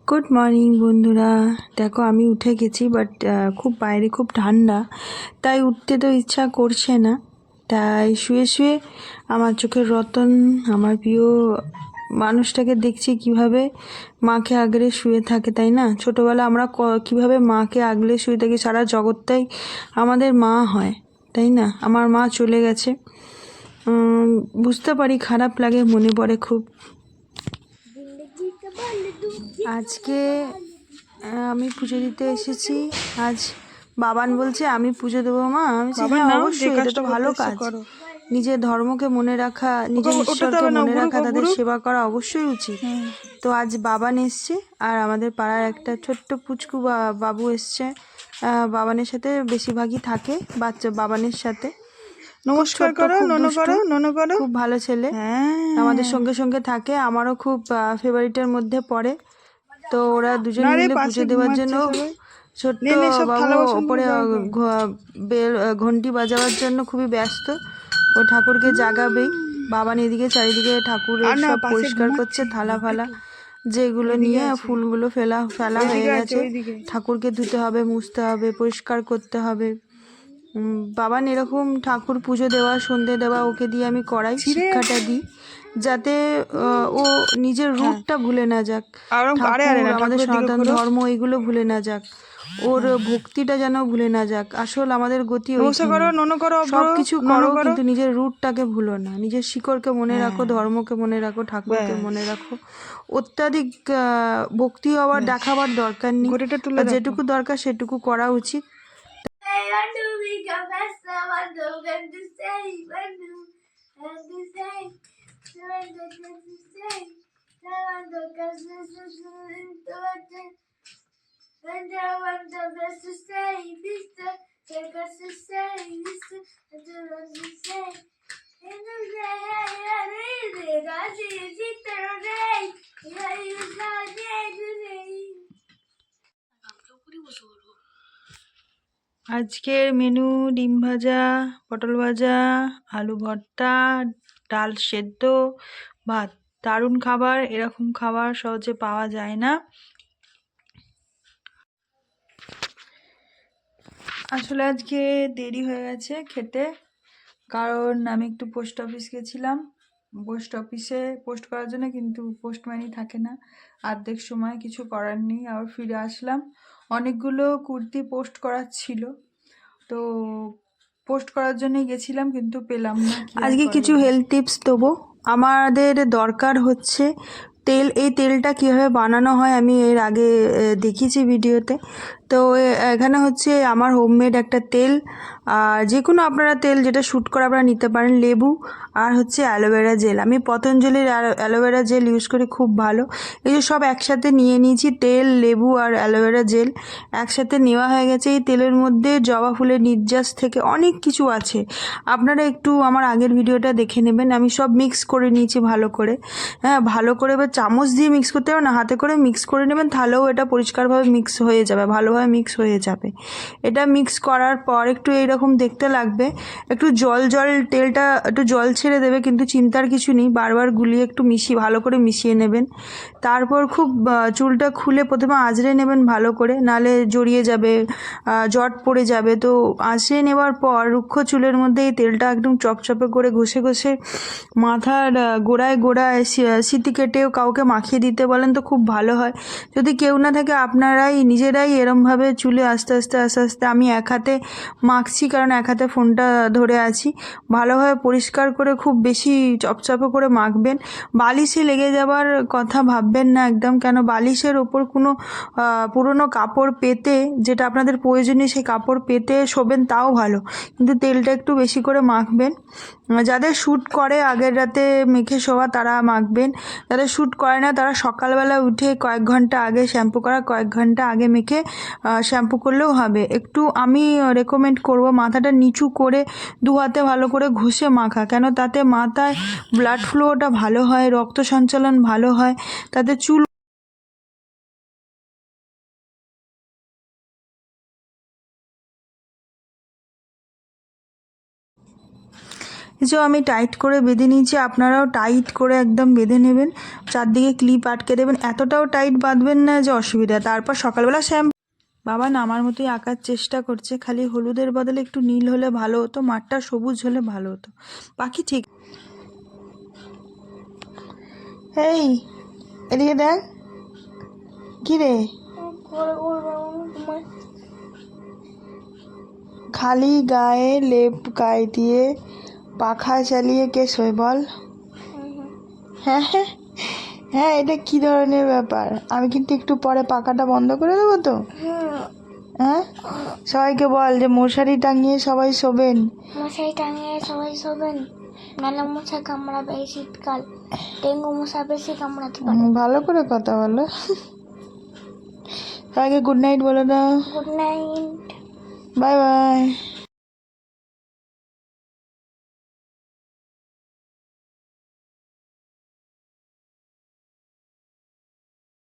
Good morning বন্ধুরা। দেখো আমি উঠে গেছি, বাট খুব বাইরে খুব ঠান্ডা, তাই উঠতে তো ইচ্ছা করছে না। তাই শুয়ে শুয়ে আমার চোখের রতন, আমার প্রিয় মানুষটাকে দেখছি কিভাবে মাকে আগলে শুয়ে থাকে, তাই না? ছোটোবেলা আমরা কিভাবে মাকে আগলে শুয়ে থাকি, সারা জগৎটাই আমাদের মা হয়, তাই না? আমার মা চলে গেছে, বুঝতে পারি, খারাপ লাগে, মনে পড়ে খুব। আজকে আমি পুজো দিতে এসেছি। আজ বাবান বলছে আমি পুজো দেবো মা। আমি বলছি হ্যাঁ অবশ্যই, এটা তো ভালো কাজ। নিজের ধর্মকে মনে রাখা, নিজের ঈশ্বরকে মনে রাখা, তাদের সেবা করা অবশ্যই উচিত। তো আজ বাবান এসছে, আর আমাদের পাড়ার একটা ছোট্ট পুচকু বাবু এসছে। বাবানের সাথে বেশিরভাগই থাকে, বাচ্চা বাবানের সাথে। নমস্কার করো, ননো করো, ননো করো। খুব ভালো ছেলে, আমাদের সঙ্গে সঙ্গে থাকে, আমারও খুব ফেভারিটের মধ্যে পড়ে। তো ওরা দুজন মিলে পুজো দেওয়ার জন্য ছোট্ট বাবু ওপরে ঘন্টি বাজাবার জন্য খুবই ব্যস্ত। ও ঠাকুরকে জাগাবেই। বাবান এদিকে চারিদিকে ঠাকুরের সব পরিষ্কার করছে, থালা ফালা যেগুলো নিয়ে ফুলগুলো ফেলা হয়ে গেছে, ঠাকুরকে ধুতে হবে, মুছতে হবে, পরিষ্কার করতে হবে। বাবান এরকম ঠাকুর পুজো দেওয়া, সন্ধে দেওয়া ওকে দিয়ে আমি করাই, শিক্ষাটা দিই, যাতে ও নিজের রুটটা ভুলে না যাক, ঠাকুর আমাদের সনাতন ধর্ম এগুলো ভুলে না যাক, ওর ভক্তিটা যেন ভুলে না যাক। আসল আমাদের গতি সব কিছু করো, কিন্তু নিজের রুটটাকে ভুলো না, নিজের শিকড়কে মনে রাখো, ধর্মকে মনে রাখো, ঠাকুরকে মনে রাখো। অত্যাধিক ভক্তি হওয়ার দেখাবার দরকার নেই, যেটুকু দরকার সেটুকু করা উচিত। আজকের মেনু ডিম ভাজা, পটল ভাজা, আলু ভর্তা, ডাল সেদ্ধ, ভাত। দারুণ খাবার, এরকম খাবার সহজে পাওয়া যায় না। আসলে আজকে দেরি হয়ে গেছে খেতে, কারণ আমি একটু পোস্ট অফিস গেছিলাম। পোস্ট অফিসে পোস্ট করার জন্য, কিন্তু পোস্টম্যানই থাকে না অর্ধেক সময়, কিছু করার নেই। আবার ফিরে আসলাম, অনেকগুলো কুর্তি পোস্ট করার ছিল, তো পোস্ট করার জন্যই গেছিলাম, কিন্তু পেলাম না। আজকে কিছু হেলথ টিপস দেবো। আমাদের দরকার হচ্ছে তেল। এই তেলটা কীভাবে বানানো হয় আমি এর আগে দেখিয়েছি ভিডিওতে। তো এখানে হচ্ছে আমার হোমমেড একটা তেল, আর যে কোনো আপনারা তেল যেটা শ্যুট করে আপনারা নিতে পারেন। লেবু আর হচ্ছে অ্যালোভেরা জেল। আমি পতঞ্জলির অ্যালোভেরা জেল ইউজ করি, খুব ভালো। এই যে সব একসাথে নিয়ে নিয়েছি, তেল, লেবু আর অ্যালোভেরা জেল একসাথে নেওয়া হয়ে গেছে। এই তেলের মধ্যে জবা ফুলের নির্যাস থেকে অনেক কিছু আছে, আপনারা একটু আমার আগের ভিডিওটা দেখে নেবেন। আমি সব মিক্স করে নিয়েছি ভালো করে, হ্যাঁ ভালো করে। এবার চামচ দিয়ে মিক্স করতে হবে না, হাতে করে মিক্স করে নেবেন, তাহলেও এটা পরিষ্কারভাবে মিক্স হয়ে যাবে, ভালোভাবে মিক্স হয়ে যাবে। এটা মিক্স করার পর একটু এইরকম দেখতে লাগবে, একটু জল জল, তেলটা একটু জল ছেড়ে দেবে, কিন্তু চিন্তার কিছু নেই, বারবার গুলিয়ে একটু ভালো করে মিশিয়ে নেবেন। তারপর খুব চুলটা খুলে প্রথমে আঁচড়ে নেবেন ভালো করে, নালে জড়িয়ে যাবে, জট পড়ে যাবে। তো আঁচড়ে নেওয়ার পর রুক্ষ চুলের মধ্যে এই তেলটা একদম চপচপে করে ঘষে ঘষে মাথার গোড়ায় গোড়ায় সিঁথি কেটেও কাউকে মাখিয়ে দিতে বলেন তো খুব ভালো হয়। যদি কেউ না থাকে আপনারাই নিজেরাই এরমভাবে চুলে আস্তে আস্তে আস্তে আস্তে, আমি এক হাতে মাখছি কারণ এক হাতে ফোনটা ধরে আছি, ভালোভাবে পরিষ্কার করে খুব বেশি চপচপে করে মাখবেন। বালিশে লেগে যাবার কথা ভাববেন না একদম, কেন বালিশের ওপর কোনো পুরনো কাপড় পেতে, যেটা আপনাদের প্রয়োজনীয় সেই কাপড় পেতে শোবেন, তাও ভালো, কিন্তু তেলটা একটু বেশি করে মাখবেন। যাদের শ্যুট করে আগের রাতে মেখে শোয়া তারা মাখবেন, যাদের শ্যুট করে না তারা সকালবেলা উঠে কয়েক ঘন্টা আগে শ্যাম্পু করা, কয়েক ঘন্টা আগে মেখে শ্যাম্পু করলেও হবে। একটু আমি রেকমেন্ড করব মাথাটা নিচু করে দু হাতে ভালো করে ঘষে মাখা, কেন তাতে মাথায় ব্লাড ফ্লোটা ভালো হয়, রক্ত সঞ্চালন ভালো হয়, তাতে চুল এই যে আমি টাইট করে বেঁধে নিয়েছি, আপনারাও টাইট করে একদম বেঁধে নেবেন, চারদিকে ক্লিপ আটকে দেবেন, এতটাও টাইট বাঁধবেন না যে অসুবিধা। তারপর সকালবেলা বাবা না আমার মতোই আঁকার চেষ্টা করছে, খালি হলুদের বদলে একটু নীল হলে ভালো হতো, মাঠটা সবুজ হলে ভালো হতো, বাকি ঠিক। এই এদিকে দেখ, কি রে খালি গায়ে লেপ গায়ে দিয়ে পাখা চালিয়ে কে শোয় বল? হ্যাঁ হ্যাঁ হ্যাঁ, এটা কি ধরনের ব্যাপার? আমি কিন্তু একটু পরে পাখাটা বন্ধ করে দেবো তো। হ্যাঁ, সবাইকে বল যে মশারি টাঙিয়ে সবাই শোবেন। মশারি টাঙিয়ে সবাই শোবেন, নাহলে মশা কামড়াবে। এই শীতকাল ডেঙ্গু মশা বেশি কামড়াতে পারে। ভালো করে কথা বলো। সবাইকে গুড নাইট বলে দাও। Good night, bye bye.